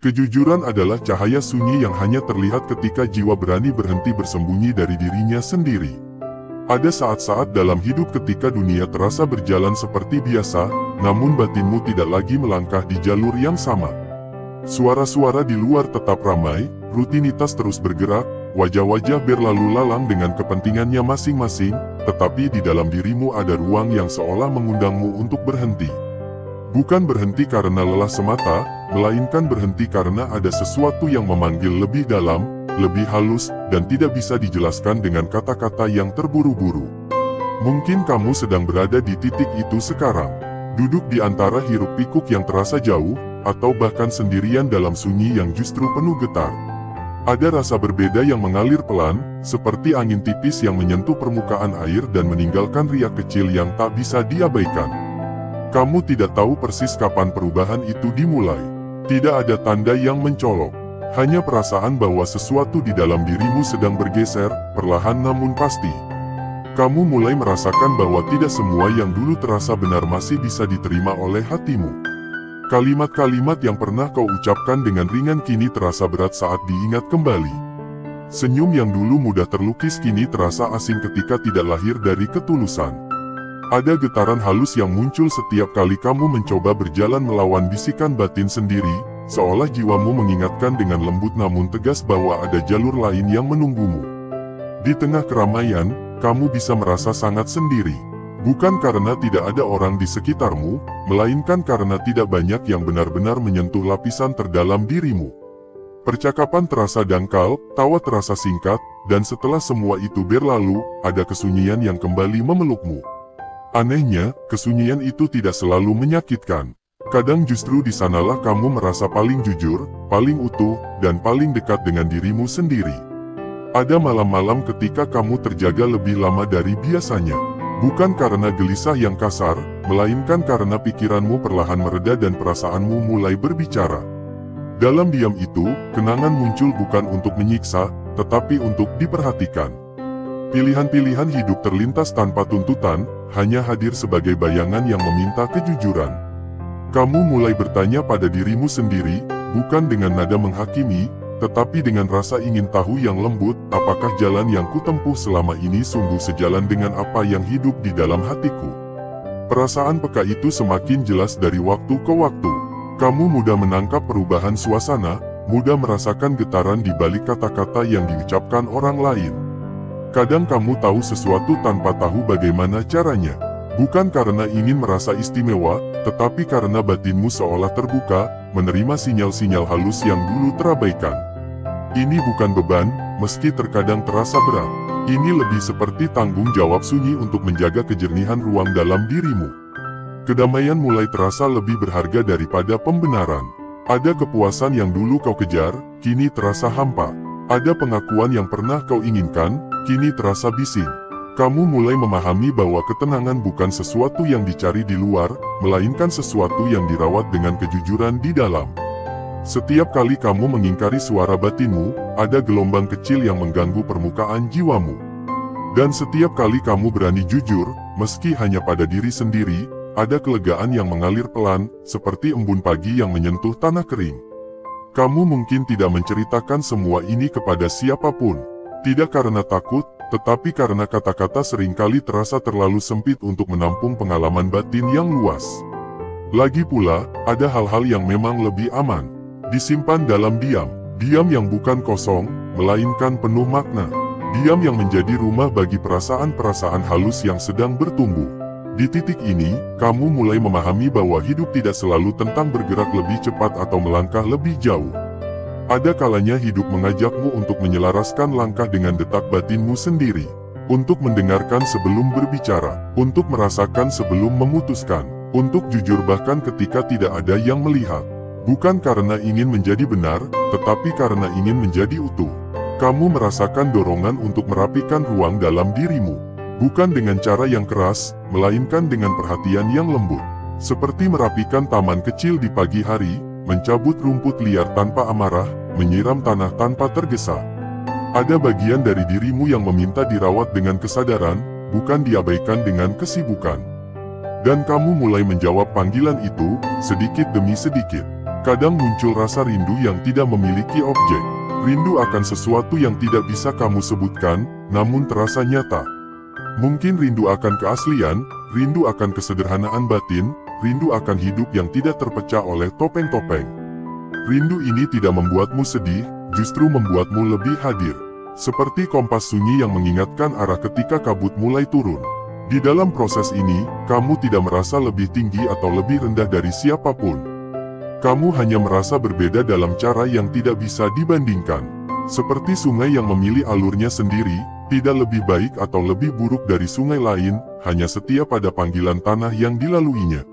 Kejujuran adalah cahaya sunyi yang hanya terlihat ketika jiwa berani berhenti bersembunyi dari dirinya sendiri. Ada saat-saat dalam hidup ketika dunia terasa berjalan seperti biasa, namun batinmu tidak lagi melangkah di jalur yang sama. Suara-suara di luar tetap ramai, rutinitas terus bergerak, wajah-wajah berlalu lalang dengan kepentingannya masing-masing, tetapi di dalam dirimu ada ruang yang seolah mengundangmu untuk berhenti. Bukan berhenti karena lelah semata, melainkan berhenti karena ada sesuatu yang memanggil lebih dalam, lebih halus, dan tidak bisa dijelaskan dengan kata-kata yang terburu-buru. Mungkin kamu sedang berada di titik itu sekarang. Duduk di antara hiruk-pikuk yang terasa jauh, atau bahkan sendirian dalam sunyi yang justru penuh getar. Ada rasa berbeda yang mengalir pelan, seperti angin tipis yang menyentuh permukaan air dan meninggalkan riak kecil yang tak bisa diabaikan. Kamu tidak tahu persis kapan perubahan itu dimulai. Tidak ada tanda yang mencolok. Hanya perasaan bahwa sesuatu di dalam dirimu sedang bergeser, perlahan namun pasti. Kamu mulai merasakan bahwa tidak semua yang dulu terasa benar masih bisa diterima oleh hatimu. Kalimat-kalimat yang pernah kau ucapkan dengan ringan kini terasa berat saat diingat kembali. Senyum yang dulu mudah terlukis kini terasa asing ketika tidak lahir dari ketulusan. Ada getaran halus yang muncul setiap kali kamu mencoba berjalan melawan bisikan batin sendiri, seolah jiwamu mengingatkan dengan lembut namun tegas bahwa ada jalur lain yang menunggumu. Di tengah keramaian, kamu bisa merasa sangat sendiri. Bukan karena tidak ada orang di sekitarmu, melainkan karena tidak banyak yang benar-benar menyentuh lapisan terdalam dirimu. Percakapan terasa dangkal, tawa terasa singkat, dan setelah semua itu berlalu, ada kesunyian yang kembali memelukmu. Anehnya, kesunyian itu tidak selalu menyakitkan. Kadang justru di sanalah kamu merasa paling jujur, paling utuh, dan paling dekat dengan dirimu sendiri. Ada malam-malam ketika kamu terjaga lebih lama dari biasanya. Bukan karena gelisah yang kasar, melainkan karena pikiranmu perlahan mereda dan perasaanmu mulai berbicara. Dalam diam itu, kenangan muncul bukan untuk menyiksa, tetapi untuk diperhatikan. Pilihan-pilihan hidup terlintas tanpa tuntutan, hanya hadir sebagai bayangan yang meminta kejujuran. Kamu mulai bertanya pada dirimu sendiri, bukan dengan nada menghakimi, tetapi dengan rasa ingin tahu yang lembut, apakah jalan yang kutempuh selama ini sungguh sejalan dengan apa yang hidup di dalam hatiku. Perasaan peka itu semakin jelas dari waktu ke waktu. Kamu mudah menangkap perubahan suasana, mudah merasakan getaran di balik kata-kata yang diucapkan orang lain. Kadang kamu tahu sesuatu tanpa tahu bagaimana caranya. Bukan karena ingin merasa istimewa, tetapi karena batinmu seolah terbuka, menerima sinyal-sinyal halus yang dulu terabaikan. Ini bukan beban, meski terkadang terasa berat. Ini lebih seperti tanggung jawab sunyi untuk menjaga kejernihan ruang dalam dirimu. Kedamaian mulai terasa lebih berharga daripada pembenaran. Ada kepuasan yang dulu kau kejar, kini terasa hampa. Ada pengakuan yang pernah kau inginkan, kini terasa bising. Kamu mulai memahami bahwa ketenangan bukan sesuatu yang dicari di luar, melainkan sesuatu yang dirawat dengan kejujuran di dalam. Setiap kali kamu mengingkari suara batinmu, ada gelombang kecil yang mengganggu permukaan jiwamu. Dan setiap kali kamu berani jujur, meski hanya pada diri sendiri, ada kelegaan yang mengalir pelan, seperti embun pagi yang menyentuh tanah kering. Kamu mungkin tidak menceritakan semua ini kepada siapapun. Tidak karena takut, tetapi karena kata-kata seringkali terasa terlalu sempit untuk menampung pengalaman batin yang luas. Lagi pula, ada hal-hal yang memang lebih aman. Disimpan dalam diam. Diam yang bukan kosong, melainkan penuh makna. Diam yang menjadi rumah bagi perasaan-perasaan halus yang sedang bertumbuh. Di titik ini, kamu mulai memahami bahwa hidup tidak selalu tentang bergerak lebih cepat atau melangkah lebih jauh. Ada kalanya hidup mengajakmu untuk menyelaraskan langkah dengan detak batinmu sendiri. Untuk mendengarkan sebelum berbicara. Untuk merasakan sebelum memutuskan. Untuk jujur bahkan ketika tidak ada yang melihat. Bukan karena ingin menjadi benar, tetapi karena ingin menjadi utuh. Kamu merasakan dorongan untuk merapikan ruang dalam dirimu. Bukan dengan cara yang keras, melainkan dengan perhatian yang lembut. Seperti merapikan taman kecil di pagi hari, mencabut rumput liar tanpa amarah, menyiram tanah tanpa tergesa. Ada bagian dari dirimu yang meminta dirawat dengan kesadaran, bukan diabaikan dengan kesibukan. Dan kamu mulai menjawab panggilan itu, sedikit demi sedikit. Kadang muncul rasa rindu yang tidak memiliki objek. Rindu akan sesuatu yang tidak bisa kamu sebutkan, namun terasa nyata. Mungkin rindu akan keaslian, rindu akan kesederhanaan batin, rindu akan hidup yang tidak terpecah oleh topeng-topeng. Rindu ini tidak membuatmu sedih, justru membuatmu lebih hadir. Seperti kompas sunyi yang mengingatkan arah ketika kabut mulai turun. Di dalam proses ini, kamu tidak merasa lebih tinggi atau lebih rendah dari siapapun. Kamu hanya merasa berbeda dalam cara yang tidak bisa dibandingkan. Seperti sungai yang memilih alurnya sendiri, tidak lebih baik atau lebih buruk dari sungai lain, hanya setia pada panggilan tanah yang dilaluinya.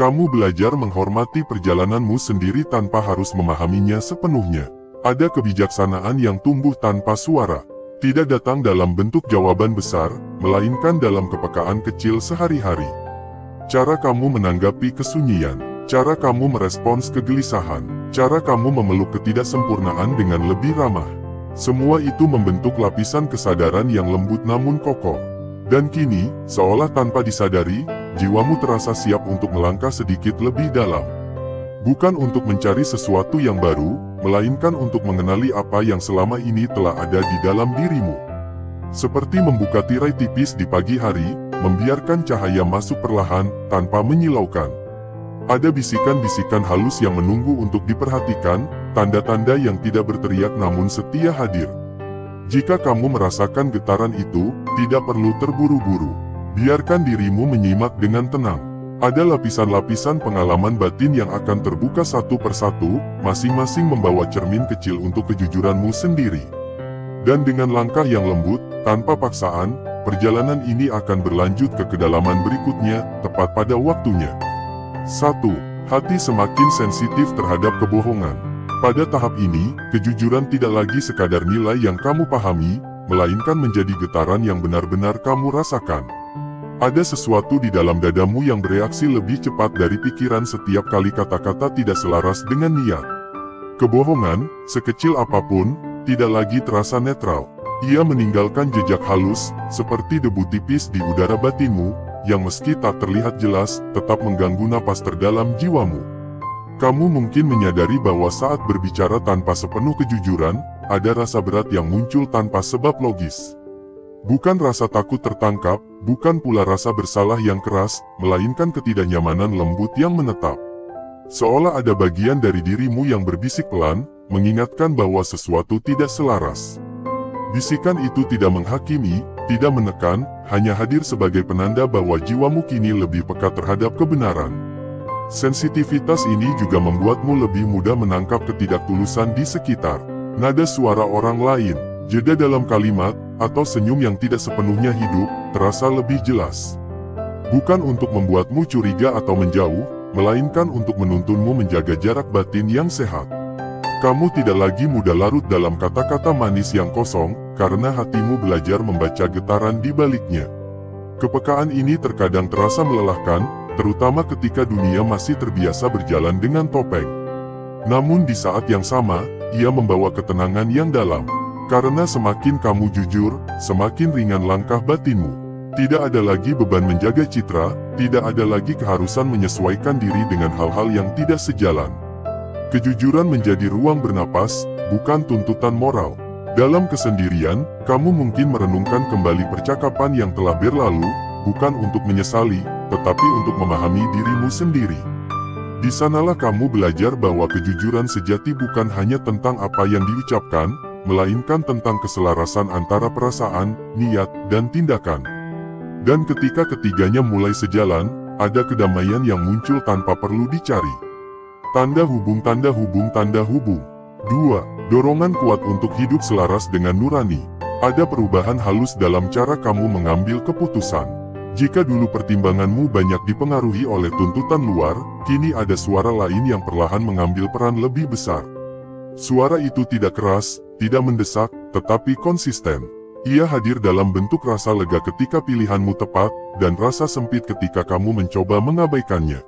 Kamu belajar menghormati perjalananmu sendiri tanpa harus memahaminya sepenuhnya. Ada kebijaksanaan yang tumbuh tanpa suara. Tidak datang dalam bentuk jawaban besar, melainkan dalam kepekaan kecil sehari-hari. Cara kamu menanggapi kesunyian, cara kamu merespons kegelisahan, cara kamu memeluk ketidaksempurnaan dengan lebih ramah. Semua itu membentuk lapisan kesadaran yang lembut namun kokoh. Dan kini, seolah tanpa disadari, jiwamu terasa siap untuk melangkah sedikit lebih dalam. Bukan untuk mencari sesuatu yang baru, melainkan untuk mengenali apa yang selama ini telah ada di dalam dirimu. Seperti membuka tirai tipis di pagi hari, membiarkan cahaya masuk perlahan, tanpa menyilaukan. Ada bisikan-bisikan halus yang menunggu untuk diperhatikan, tanda-tanda yang tidak berteriak namun setia hadir. Jika kamu merasakan getaran itu, tidak perlu terburu-buru. Biarkan dirimu menyimak dengan tenang. Ada lapisan-lapisan pengalaman batin yang akan terbuka satu persatu, masing-masing membawa cermin kecil untuk kejujuranmu sendiri. Dan dengan langkah yang lembut, tanpa paksaan, perjalanan ini akan berlanjut ke kedalaman berikutnya, tepat pada waktunya. 1. Hati semakin sensitif terhadap kebohongan. Pada tahap ini, kejujuran tidak lagi sekadar nilai yang kamu pahami, melainkan menjadi getaran yang benar-benar kamu rasakan. Ada sesuatu di dalam dadamu yang bereaksi lebih cepat dari pikiran setiap kali kata-kata tidak selaras dengan niat. Kebohongan, sekecil apapun, tidak lagi terasa netral. Ia meninggalkan jejak halus, seperti debu tipis di udara batinmu, yang meski tak terlihat jelas, tetap mengganggu napas terdalam jiwamu. Kamu mungkin menyadari bahwa saat berbicara tanpa sepenuh kejujuran, ada rasa berat yang muncul tanpa sebab logis. Bukan rasa takut tertangkap, bukan pula rasa bersalah yang keras, melainkan ketidaknyamanan lembut yang menetap. Seolah ada bagian dari dirimu yang berbisik pelan, mengingatkan bahwa sesuatu tidak selaras. Bisikan itu tidak menghakimi, tidak menekan, hanya hadir sebagai penanda bahwa jiwamu kini lebih peka terhadap kebenaran. Sensitivitas ini juga membuatmu lebih mudah menangkap ketidaktulusan di sekitar. Nada suara orang lain, jeda dalam kalimat, atau senyum yang tidak sepenuhnya hidup, terasa lebih jelas. Bukan untuk membuatmu curiga atau menjauh, melainkan untuk menuntunmu menjaga jarak batin yang sehat. Kamu tidak lagi mudah larut dalam kata-kata manis yang kosong, karena hatimu belajar membaca getaran di baliknya. Kepekaan ini terkadang terasa melelahkan, terutama ketika dunia masih terbiasa berjalan dengan topeng. Namun di saat yang sama, ia membawa ketenangan yang dalam. Karena semakin kamu jujur, semakin ringan langkah batinmu. Tidak ada lagi beban menjaga citra, tidak ada lagi keharusan menyesuaikan diri dengan hal-hal yang tidak sejalan. Kejujuran menjadi ruang bernapas, bukan tuntutan moral. Dalam kesendirian, kamu mungkin merenungkan kembali percakapan yang telah berlalu, bukan untuk menyesali, tetapi untuk memahami dirimu sendiri. Di sanalah kamu belajar bahwa kejujuran sejati bukan hanya tentang apa yang diucapkan, melainkan tentang keselarasan antara perasaan, niat, dan tindakan. Dan ketika ketiganya mulai sejalan, ada kedamaian yang muncul tanpa perlu dicari. Tanda hubung, tanda hubung, tanda hubung. 2. Dorongan kuat untuk hidup selaras dengan nurani. Ada perubahan halus dalam cara kamu mengambil keputusan. Jika dulu pertimbanganmu banyak dipengaruhi oleh tuntutan luar, kini ada suara lain yang perlahan mengambil peran lebih besar. Suara itu tidak keras, tidak mendesak, tetapi konsisten. Ia hadir dalam bentuk rasa lega ketika pilihanmu tepat, dan rasa sempit ketika kamu mencoba mengabaikannya.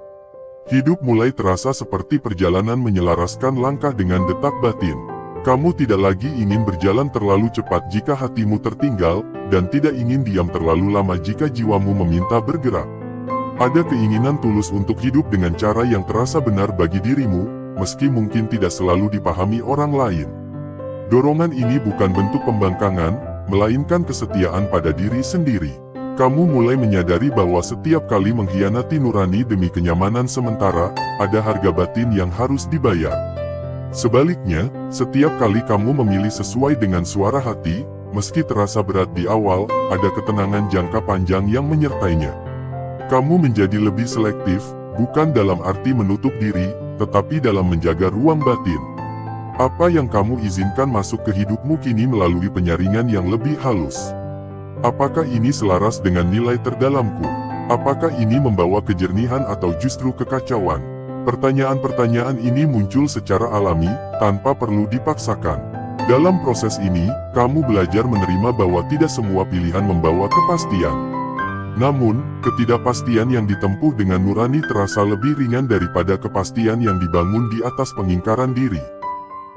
Hidup mulai terasa seperti perjalanan menyelaraskan langkah dengan detak batin. Kamu tidak lagi ingin berjalan terlalu cepat jika hatimu tertinggal, dan tidak ingin diam terlalu lama jika jiwamu meminta bergerak. Ada keinginan tulus untuk hidup dengan cara yang terasa benar bagi dirimu, meski mungkin tidak selalu dipahami orang lain. Dorongan ini bukan bentuk pembangkangan, melainkan kesetiaan pada diri sendiri. Kamu mulai menyadari bahwa setiap kali mengkhianati nurani demi kenyamanan sementara, ada harga batin yang harus dibayar. Sebaliknya, setiap kali kamu memilih sesuai dengan suara hati, meski terasa berat di awal, ada ketenangan jangka panjang yang menyertainya. Kamu menjadi lebih selektif, bukan dalam arti menutup diri, tetapi dalam menjaga ruang batin. Apa yang kamu izinkan masuk ke hidupmu kini melalui penyaringan yang lebih halus. Apakah ini selaras dengan nilai terdalamku? Apakah ini membawa kejernihan atau justru kekacauan? Pertanyaan-pertanyaan ini muncul secara alami, tanpa perlu dipaksakan. Dalam proses ini, kamu belajar menerima bahwa tidak semua pilihan membawa kepastian. Namun, ketidakpastian yang ditempuh dengan nurani terasa lebih ringan daripada kepastian yang dibangun di atas pengingkaran diri.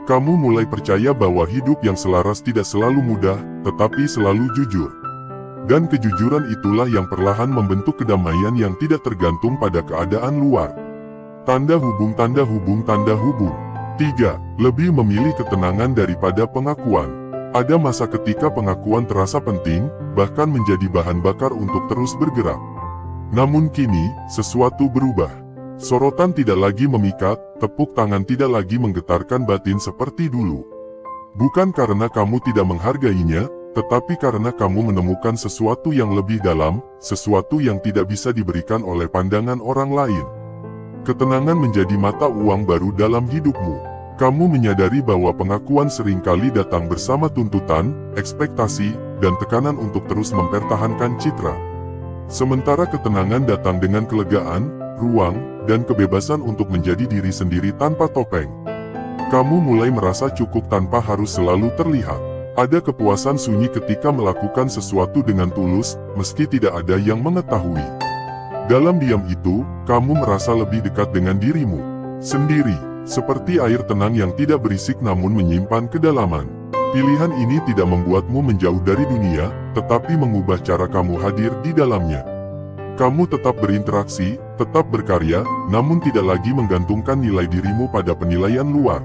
Kamu mulai percaya bahwa hidup yang selaras tidak selalu mudah, tetapi selalu jujur. Dan kejujuran itulah yang perlahan membentuk kedamaian yang tidak tergantung pada keadaan luar. Tanda hubung, tanda hubung, tanda hubung. 3. Lebih memilih ketenangan daripada pengakuan. Ada masa ketika pengakuan terasa penting, bahkan menjadi bahan bakar untuk terus bergerak. Namun kini, sesuatu berubah. Sorotan tidak lagi memikat, tepuk tangan tidak lagi menggetarkan batin seperti dulu. Bukan karena kamu tidak menghargainya, tetapi karena kamu menemukan sesuatu yang lebih dalam, sesuatu yang tidak bisa diberikan oleh pandangan orang lain. Ketenangan menjadi mata uang baru dalam hidupmu. Kamu menyadari bahwa pengakuan seringkali datang bersama tuntutan, ekspektasi, dan tekanan untuk terus mempertahankan citra. Sementara ketenangan datang dengan kelegaan, ruang, dan kebebasan untuk menjadi diri sendiri tanpa topeng. Kamu mulai merasa cukup tanpa harus selalu terlihat. Ada kepuasan sunyi ketika melakukan sesuatu dengan tulus, meski tidak ada yang mengetahui. Dalam diam itu, kamu merasa lebih dekat dengan dirimu sendiri, seperti air tenang yang tidak berisik namun menyimpan kedalaman. Pilihan ini tidak membuatmu menjauh dari dunia, tetapi mengubah cara kamu hadir di dalamnya. Kamu tetap berinteraksi, tetap berkarya, namun tidak lagi menggantungkan nilai dirimu pada penilaian luar.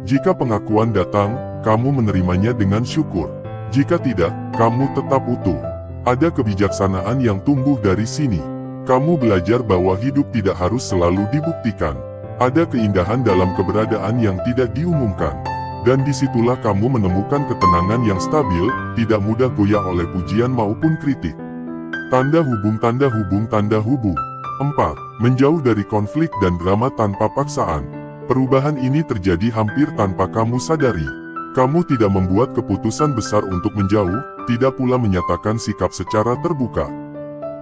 Jika pengakuan datang, kamu menerimanya dengan syukur. Jika tidak, kamu tetap utuh. Ada kebijaksanaan yang tumbuh dari sini. Kamu belajar bahwa hidup tidak harus selalu dibuktikan. Ada keindahan dalam keberadaan yang tidak diumumkan. Dan disitulah kamu menemukan ketenangan yang stabil, tidak mudah goyah oleh pujian maupun kritik. Tanda hubung, tanda hubung, tanda hubung. 4. Menjauh dari konflik dan drama tanpa paksaan. Perubahan ini terjadi hampir tanpa kamu sadari. Kamu tidak membuat keputusan besar untuk menjauh, tidak pula menyatakan sikap secara terbuka.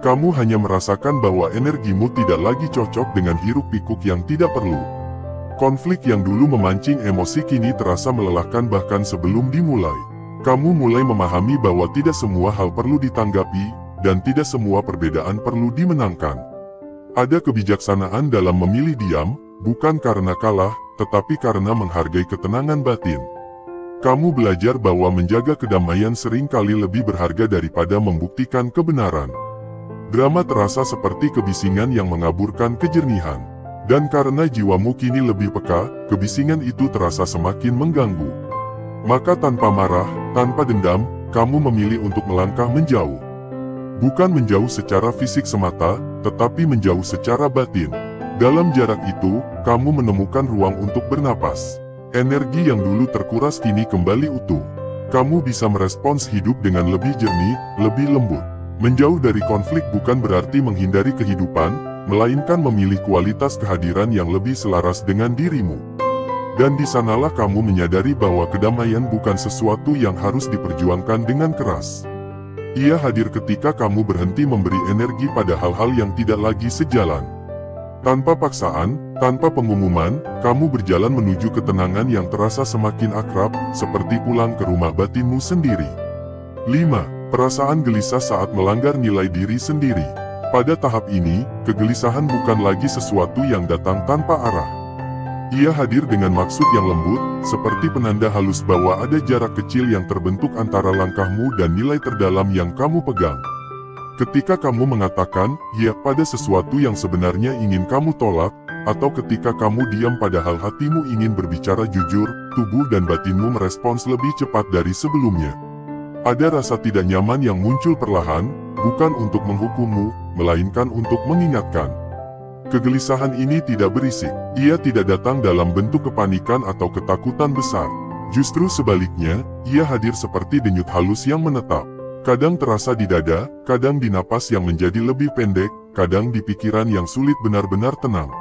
Kamu hanya merasakan bahwa energimu tidak lagi cocok dengan hiruk-pikuk yang tidak perlu. Konflik yang dulu memancing emosi kini terasa melelahkan bahkan sebelum dimulai. Kamu mulai memahami bahwa tidak semua hal perlu ditanggapi, dan tidak semua perbedaan perlu dimenangkan. Ada kebijaksanaan dalam memilih diam, bukan karena kalah, tetapi karena menghargai ketenangan batin. Kamu belajar bahwa menjaga kedamaian seringkali lebih berharga daripada membuktikan kebenaran. Drama terasa seperti kebisingan yang mengaburkan kejernihan. Dan karena jiwamu kini lebih peka, kebisingan itu terasa semakin mengganggu. Maka tanpa marah, tanpa dendam, kamu memilih untuk melangkah menjauh. Bukan menjauh secara fisik semata, tetapi menjauh secara batin. Dalam jarak itu, kamu menemukan ruang untuk bernapas. Energi yang dulu terkuras kini kembali utuh. Kamu bisa merespons hidup dengan lebih jernih, lebih lembut. Menjauh dari konflik bukan berarti menghindari kehidupan, melainkan memilih kualitas kehadiran yang lebih selaras dengan dirimu. Dan di sanalah kamu menyadari bahwa kedamaian bukan sesuatu yang harus diperjuangkan dengan keras. Ia hadir ketika kamu berhenti memberi energi pada hal-hal yang tidak lagi sejalan. Tanpa paksaan, tanpa pengumuman, kamu berjalan menuju ketenangan yang terasa semakin akrab, seperti pulang ke rumah batinmu sendiri. 5. Perasaan gelisah saat melanggar nilai diri sendiri. Pada tahap ini, kegelisahan bukan lagi sesuatu yang datang tanpa arah. Ia hadir dengan maksud yang lembut, seperti penanda halus bahwa ada jarak kecil yang terbentuk antara langkahmu dan nilai terdalam yang kamu pegang. Ketika kamu mengatakan "ya" pada sesuatu yang sebenarnya ingin kamu tolak, atau ketika kamu diam padahal hatimu ingin berbicara jujur, tubuh dan batinmu merespons lebih cepat dari sebelumnya. Ada rasa tidak nyaman yang muncul perlahan, bukan untuk menghukummu, melainkan untuk mengingatkan. Kegelisahan ini tidak berisik, ia tidak datang dalam bentuk kepanikan atau ketakutan besar. Justru sebaliknya, ia hadir seperti denyut halus yang menetap. Kadang terasa di dada, kadang di napas yang menjadi lebih pendek, kadang di pikiran yang sulit benar-benar tenang.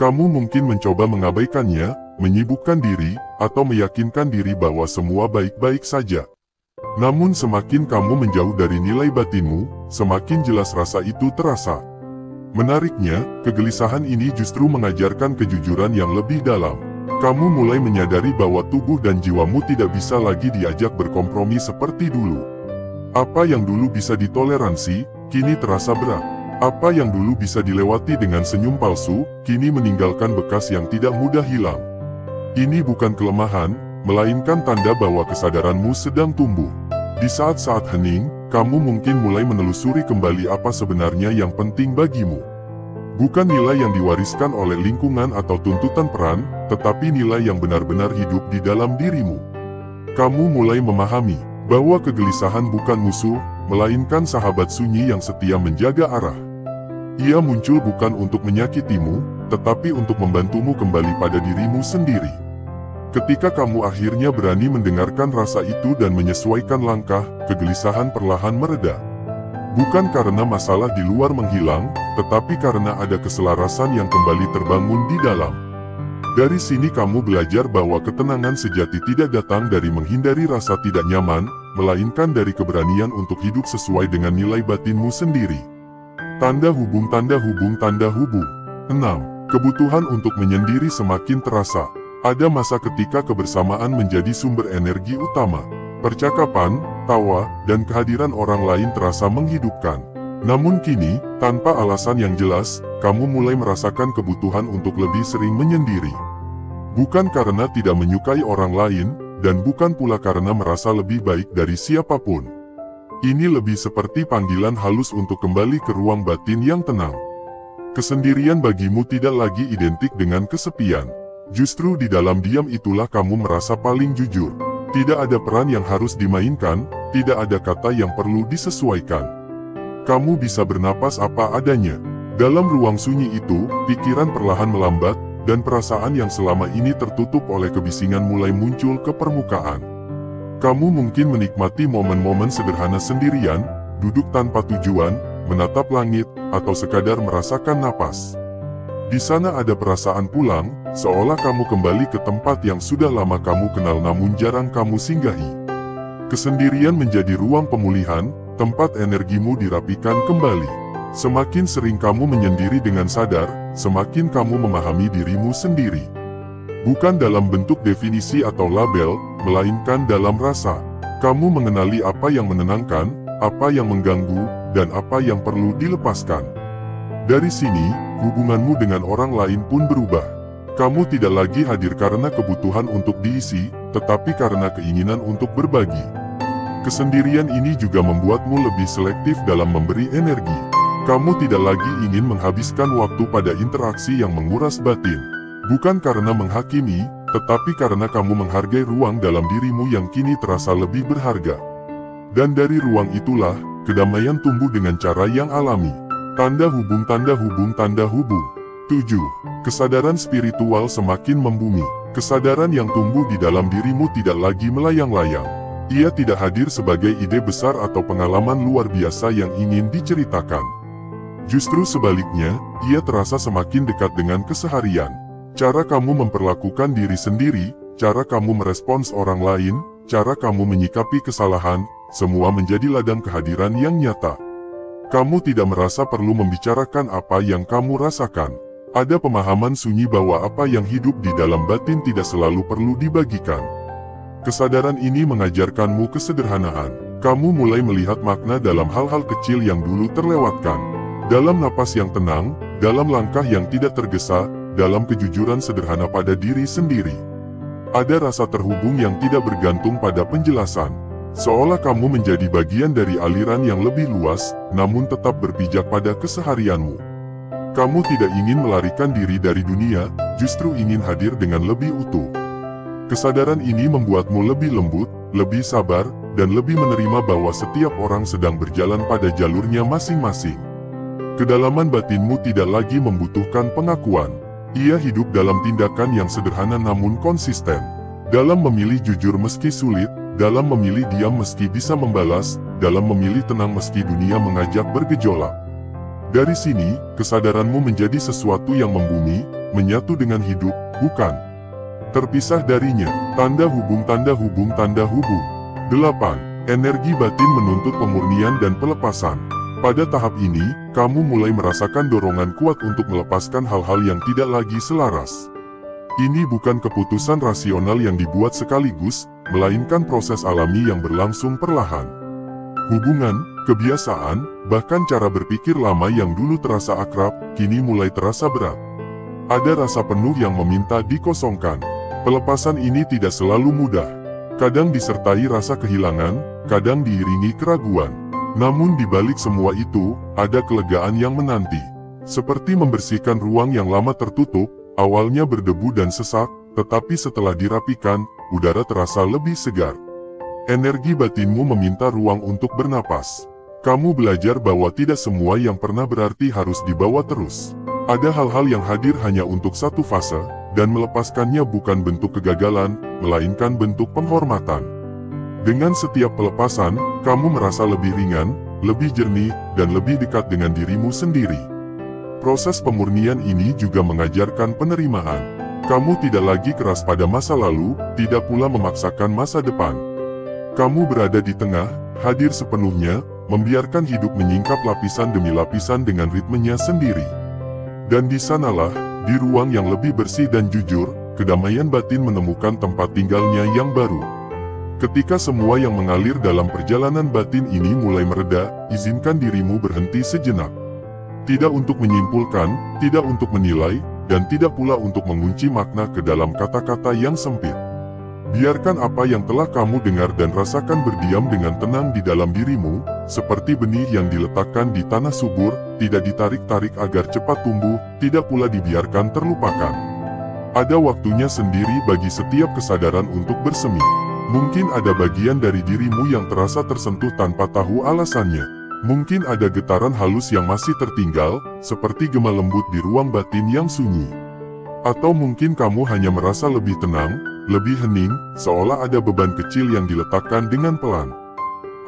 Kamu mungkin mencoba mengabaikannya, menyibukkan diri, atau meyakinkan diri bahwa semua baik-baik saja. Namun semakin kamu menjauh dari nilai batinmu, semakin jelas rasa itu terasa. Menariknya, kegelisahan ini justru mengajarkan kejujuran yang lebih dalam. Kamu mulai menyadari bahwa tubuh dan jiwamu tidak bisa lagi diajak berkompromi seperti dulu. Apa yang dulu bisa ditoleransi, kini terasa berat. Apa yang dulu bisa dilewati dengan senyum palsu, kini meninggalkan bekas yang tidak mudah hilang. Ini bukan kelemahan, melainkan tanda bahwa kesadaranmu sedang tumbuh. Di saat-saat hening, kamu mungkin mulai menelusuri kembali apa sebenarnya yang penting bagimu. Bukan nilai yang diwariskan oleh lingkungan atau tuntutan peran, tetapi nilai yang benar-benar hidup di dalam dirimu. Kamu mulai memahami bahwa kegelisahan bukan musuh, melainkan sahabat sunyi yang setia menjaga arah. Ia muncul bukan untuk menyakitimu, tetapi untuk membantumu kembali pada dirimu sendiri. Ketika kamu akhirnya berani mendengarkan rasa itu dan menyesuaikan langkah, kegelisahan perlahan mereda. Bukan karena masalah di luar menghilang, tetapi karena ada keselarasan yang kembali terbangun di dalam. Dari sini kamu belajar bahwa ketenangan sejati tidak datang dari menghindari rasa tidak nyaman, melainkan dari keberanian untuk hidup sesuai dengan nilai batinmu sendiri. Tanda hubung, tanda hubung, tanda hubung. 6. Kebutuhan untuk menyendiri semakin terasa. Ada masa ketika kebersamaan menjadi sumber energi utama. Percakapan, tawa, dan kehadiran orang lain terasa menghidupkan. Namun kini, tanpa alasan yang jelas, kamu mulai merasakan kebutuhan untuk lebih sering menyendiri. Bukan karena tidak menyukai orang lain, dan bukan pula karena merasa lebih baik dari siapapun. Ini lebih seperti panggilan halus untuk kembali ke ruang batin yang tenang. Kesendirian bagimu tidak lagi identik dengan kesepian. Justru di dalam diam itulah kamu merasa paling jujur. Tidak ada peran yang harus dimainkan, tidak ada kata yang perlu disesuaikan. Kamu bisa bernapas apa adanya. Dalam ruang sunyi itu, pikiran perlahan melambat, dan perasaan yang selama ini tertutup oleh kebisingan mulai muncul ke permukaan. Kamu mungkin menikmati momen-momen sederhana sendirian, duduk tanpa tujuan, menatap langit, atau sekadar merasakan napas. Di sana ada perasaan pulang, seolah kamu kembali ke tempat yang sudah lama kamu kenal namun jarang kamu singgahi. Kesendirian menjadi ruang pemulihan, tempat energimu dirapikan kembali. Semakin sering kamu menyendiri dengan sadar, semakin kamu memahami dirimu sendiri. Bukan dalam bentuk definisi atau label, melainkan dalam rasa. Kamu mengenali apa yang menenangkan, apa yang mengganggu, dan apa yang perlu dilepaskan. Dari sini, hubunganmu dengan orang lain pun berubah. Kamu tidak lagi hadir karena kebutuhan untuk diisi, tetapi karena keinginan untuk berbagi. Kesendirian ini juga membuatmu lebih selektif dalam memberi energi. Kamu tidak lagi ingin menghabiskan waktu pada interaksi yang menguras batin. Bukan karena menghakimi, tetapi karena kamu menghargai ruang dalam dirimu yang kini terasa lebih berharga. Dan dari ruang itulah, kedamaian tumbuh dengan cara yang alami. Tanda hubung, tanda hubung, tanda hubung. 7. Kesadaran spiritual semakin membumi. Kesadaran yang tumbuh di dalam dirimu tidak lagi melayang-layang. Ia tidak hadir sebagai ide besar atau pengalaman luar biasa yang ingin diceritakan. Justru sebaliknya, ia terasa semakin dekat dengan keseharian. Cara kamu memperlakukan diri sendiri, cara kamu merespons orang lain, cara kamu menyikapi kesalahan, semua menjadi ladang kehadiran yang nyata. Kamu tidak merasa perlu membicarakan apa yang kamu rasakan. Ada pemahaman sunyi bahwa apa yang hidup di dalam batin tidak selalu perlu dibagikan. Kesadaran ini mengajarkanmu kesederhanaan. Kamu mulai melihat makna dalam hal-hal kecil yang dulu terlewatkan. Dalam napas yang tenang, dalam langkah yang tidak tergesa, dalam kejujuran sederhana pada diri sendiri. Ada rasa terhubung yang tidak bergantung pada penjelasan. Seolah kamu menjadi bagian dari aliran yang lebih luas, namun tetap berpijak pada keseharianmu. Kamu tidak ingin melarikan diri dari dunia, justru ingin hadir dengan lebih utuh. Kesadaran ini membuatmu lebih lembut, lebih sabar, dan lebih menerima bahwa setiap orang sedang berjalan pada jalurnya masing-masing. Kedalaman batinmu tidak lagi membutuhkan pengakuan. Ia hidup dalam tindakan yang sederhana namun konsisten. Dalam memilih jujur meski sulit, dalam memilih diam meski bisa membalas, dalam memilih tenang meski dunia mengajak bergejolak. Dari sini, kesadaranmu menjadi sesuatu yang membumi, menyatu dengan hidup, bukan terpisah darinya. Tanda hubung, tanda hubung, tanda hubung. 8. Energi batin menuntut pemurnian dan pelepasan. Pada tahap ini, kamu mulai merasakan dorongan kuat untuk melepaskan hal-hal yang tidak lagi selaras. Ini bukan keputusan rasional yang dibuat sekaligus, melainkan proses alami yang berlangsung perlahan. Hubungan, kebiasaan, bahkan cara berpikir lama yang dulu terasa akrab, kini mulai terasa berat. Ada rasa penuh yang meminta dikosongkan. Pelepasan ini tidak selalu mudah. Kadang disertai rasa kehilangan, kadang diiringi keraguan. Namun di balik semua itu, ada kelegaan yang menanti. Seperti membersihkan ruang yang lama tertutup, awalnya berdebu dan sesak, tetapi setelah dirapikan, udara terasa lebih segar. Energi batinmu meminta ruang untuk bernapas. Kamu belajar bahwa tidak semua yang pernah berarti harus dibawa terus. Ada hal-hal yang hadir hanya untuk satu fase, dan melepaskannya bukan bentuk kegagalan, melainkan bentuk penghormatan. Dengan setiap pelepasan, kamu merasa lebih ringan, lebih jernih, dan lebih dekat dengan dirimu sendiri. Proses pemurnian ini juga mengajarkan penerimaan. Kamu tidak lagi keras pada masa lalu, tidak pula memaksakan masa depan. Kamu berada di tengah, hadir sepenuhnya, membiarkan hidup menyingkap lapisan demi lapisan dengan ritmenya sendiri. Dan di sanalah, di ruang yang lebih bersih dan jujur, kedamaian batin menemukan tempat tinggalnya yang baru. Ketika semua yang mengalir dalam perjalanan batin ini mulai mereda, izinkan dirimu berhenti sejenak. Tidak untuk menyimpulkan, tidak untuk menilai, dan tidak pula untuk mengunci makna ke dalam kata-kata yang sempit. Biarkan apa yang telah kamu dengar dan rasakan berdiam dengan tenang di dalam dirimu, seperti benih yang diletakkan di tanah subur, tidak ditarik-tarik agar cepat tumbuh, tidak pula dibiarkan terlupakan. Ada waktunya sendiri bagi setiap kesadaran untuk bersemi. Mungkin ada bagian dari dirimu yang terasa tersentuh tanpa tahu alasannya. Mungkin ada getaran halus yang masih tertinggal, seperti gema lembut di ruang batin yang sunyi. Atau mungkin kamu hanya merasa lebih tenang, lebih hening, seolah ada beban kecil yang diletakkan dengan pelan.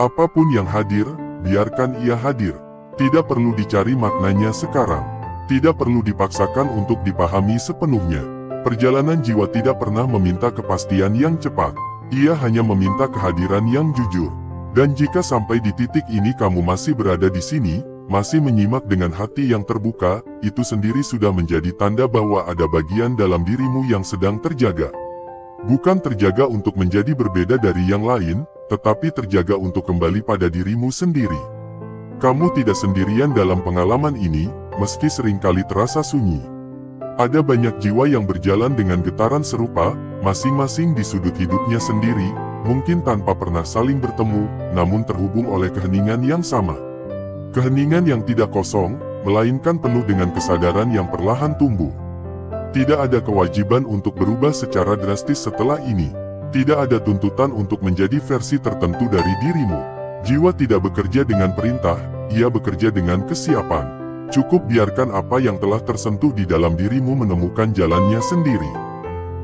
Apapun yang hadir, biarkan ia hadir. Tidak perlu dicari maknanya sekarang. Tidak perlu dipaksakan untuk dipahami sepenuhnya. Perjalanan jiwa tidak pernah meminta kepastian yang cepat. Ia hanya meminta kehadiran yang jujur. Dan jika sampai di titik ini kamu masih berada di sini, masih menyimak dengan hati yang terbuka, itu sendiri sudah menjadi tanda bahwa ada bagian dalam dirimu yang sedang terjaga. Bukan terjaga untuk menjadi berbeda dari yang lain, tetapi terjaga untuk kembali pada dirimu sendiri. Kamu tidak sendirian dalam pengalaman ini, meski seringkali terasa sunyi. Ada banyak jiwa yang berjalan dengan getaran serupa, masing-masing di sudut hidupnya sendiri, mungkin tanpa pernah saling bertemu, namun terhubung oleh keheningan yang sama. Keheningan yang tidak kosong, melainkan penuh dengan kesadaran yang perlahan tumbuh. Tidak ada kewajiban untuk berubah secara drastis setelah ini. Tidak ada tuntutan untuk menjadi versi tertentu dari dirimu. Jiwa tidak bekerja dengan perintah, ia bekerja dengan kesiapan. Cukup biarkan apa yang telah tersentuh di dalam dirimu menemukan jalannya sendiri.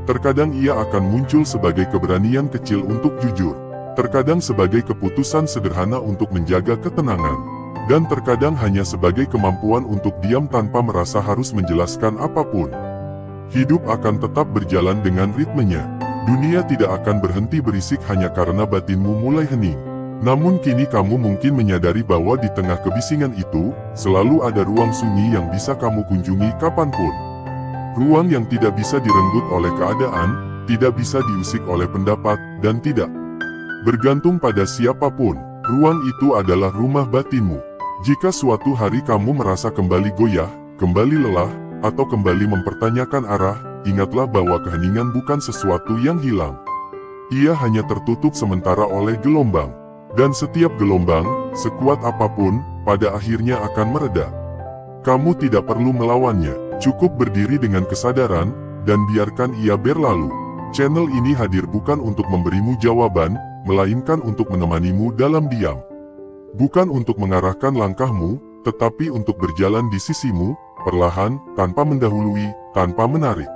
Terkadang ia akan muncul sebagai keberanian kecil untuk jujur. Terkadang sebagai keputusan sederhana untuk menjaga ketenangan. Dan terkadang hanya sebagai kemampuan untuk diam tanpa merasa harus menjelaskan apapun. Hidup akan tetap berjalan dengan ritmenya. Dunia tidak akan berhenti berisik hanya karena batinmu mulai hening. Namun kini kamu mungkin menyadari bahwa di tengah kebisingan itu, selalu ada ruang sunyi yang bisa kamu kunjungi kapanpun. Ruang yang tidak bisa direnggut oleh keadaan, tidak bisa diusik oleh pendapat, dan tidak bergantung pada siapapun. Ruang itu adalah rumah batinmu. Jika suatu hari kamu merasa kembali goyah, kembali lelah, atau kembali mempertanyakan arah, ingatlah bahwa keheningan bukan sesuatu yang hilang. Ia hanya tertutup sementara oleh gelombang. Dan setiap gelombang, sekuat apapun, pada akhirnya akan mereda. Kamu tidak perlu melawannya, cukup berdiri dengan kesadaran, dan biarkan ia berlalu. Channel ini hadir bukan untuk memberimu jawaban, melainkan untuk menemanimu dalam diam. Bukan untuk mengarahkan langkahmu, tetapi untuk berjalan di sisimu, perlahan, tanpa mendahului, tanpa menarik.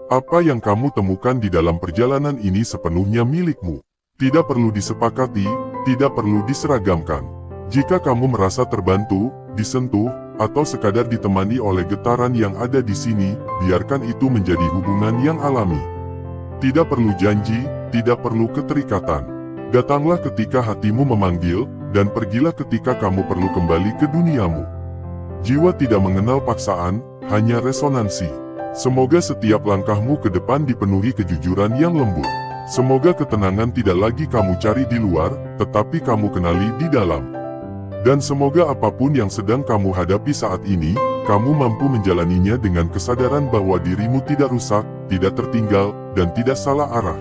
Apa yang kamu temukan di dalam perjalanan ini sepenuhnya milikmu. Tidak perlu disepakati, tidak perlu diseragamkan. Jika kamu merasa terbantu, disentuh, atau sekadar ditemani oleh getaran yang ada di sini, biarkan itu menjadi hubungan yang alami. Tidak perlu janji, tidak perlu keterikatan. Datanglah ketika hatimu memanggil, dan pergilah ketika kamu perlu kembali ke duniamu. Jiwa tidak mengenal paksaan, hanya resonansi. Semoga setiap langkahmu ke depan dipenuhi kejujuran yang lembut. Semoga ketenangan tidak lagi kamu cari di luar, tetapi kamu kenali di dalam. Dan semoga apapun yang sedang kamu hadapi saat ini, kamu mampu menjalaninya dengan kesadaran bahwa dirimu tidak rusak, tidak tertinggal, dan tidak salah arah.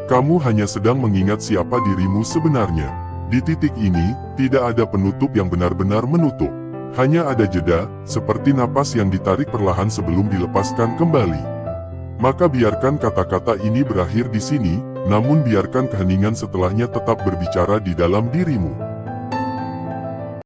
Kamu hanya sedang mengingat siapa dirimu sebenarnya. Di titik ini, tidak ada penutup yang benar-benar menutup. Hanya ada jeda, seperti napas yang ditarik perlahan sebelum dilepaskan kembali. Maka biarkan kata-kata ini berakhir di sini, namun biarkan keheningan setelahnya tetap berbicara di dalam dirimu.